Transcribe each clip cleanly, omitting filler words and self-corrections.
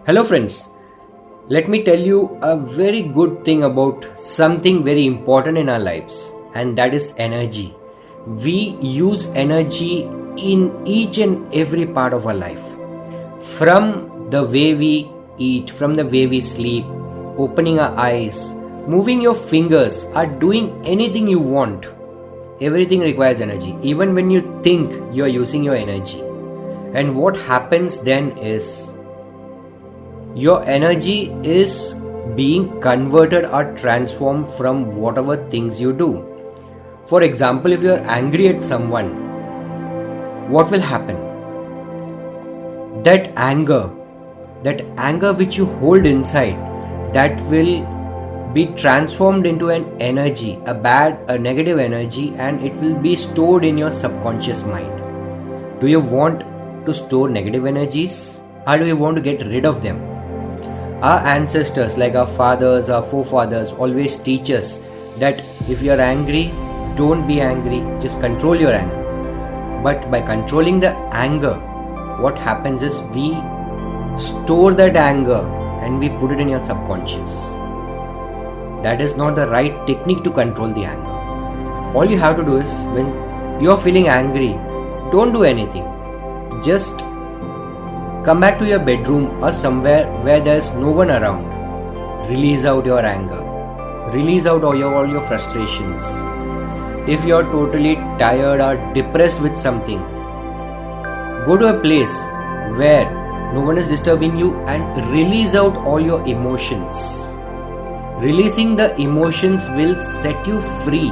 Hello friends, let me tell you a very good thing about something very important in our lives, and that is energy. We use energy in each and every part of our life. From the way we eat, from the way we sleep, opening our eyes, moving your fingers, or doing anything you want. Everything requires energy, even when you think you are using your energy. And what happens then is your energy is being converted or transformed from whatever things you do. For example, if you are angry at someone, what will happen? That anger which you hold inside, that will be transformed into an energy, a negative energy, and it will be stored in your subconscious mind. Do you want to store negative energies, or do you want to get rid of them? Our ancestors, like our fathers, our forefathers, always teach us that if you are angry, don't be angry, just control your anger. But by controlling the anger, what happens is we store that anger and we put it in your subconscious. That is not the right technique to control the anger. All you have to do is, when you are feeling angry, don't do anything. Just come back to your bedroom or somewhere where there is no one around. Release out your anger. Release out all your frustrations. If you are totally tired or depressed with something, go to a place where no one is disturbing you and release out all your emotions. Releasing the emotions will set you free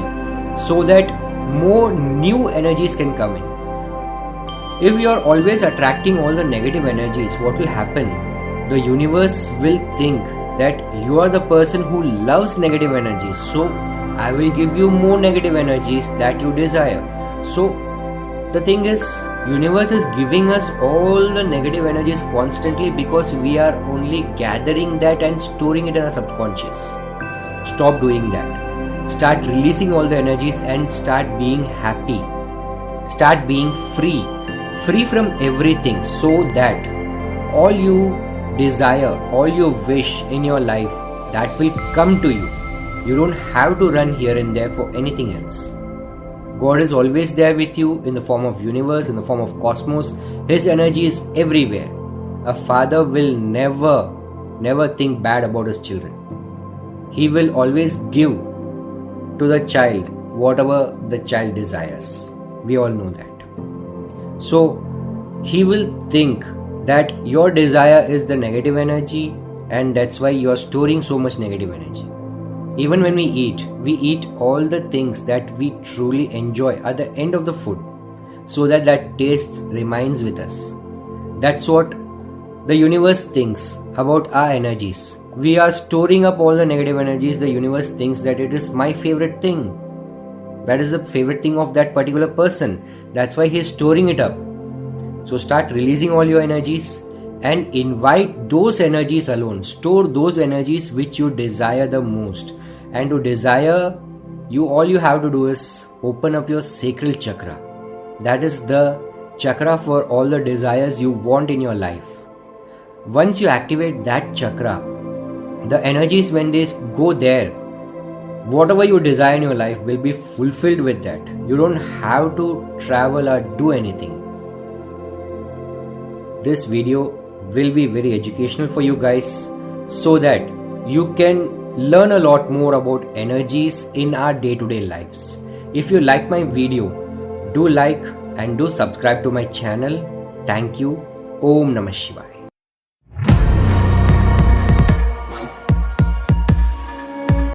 so that more new energies can come in. If you are always attracting all the negative energies, what will happen? The universe will think that you are the person who loves negative energies. So I will give you more negative energies that you desire. So the thing is, universe is giving us all the negative energies constantly because we are only gathering that and storing it in our subconscious. Stop doing that. Start releasing all the energies and start being happy. Start being free. Free from everything, so that all you desire, all you wish in your life, that will come to you. You don't have to run here and there for anything else. God is always there with you in the form of universe, in the form of cosmos. His energy is everywhere. A father will never think bad about his children. He will always give to the child whatever the child desires. We all know that. So he will think that your desire is the negative energy, and that's why you are storing so much negative energy. Even when we eat all the things that we truly enjoy at the end of the food, so that taste remains with us. That's what the universe thinks about our energies. We are storing up all the negative energies. The universe thinks that it is my favorite thing. That is the favorite thing of that particular person. That's why he is storing it up. So start releasing all your energies and invite those energies alone. Store those energies which you desire the most. And to desire, all you have to do is open up your sacral chakra. That is the chakra for all the desires you want in your life. Once you activate that chakra, the energies, when they go there, whatever you desire in your life will be fulfilled with that. You don't have to travel or do anything. This video will be very educational for you guys, so that you can learn a lot more about energies in our day-to-day lives. If you like my video, do like and do subscribe to my channel. Thank you. Om Namah Shivaya.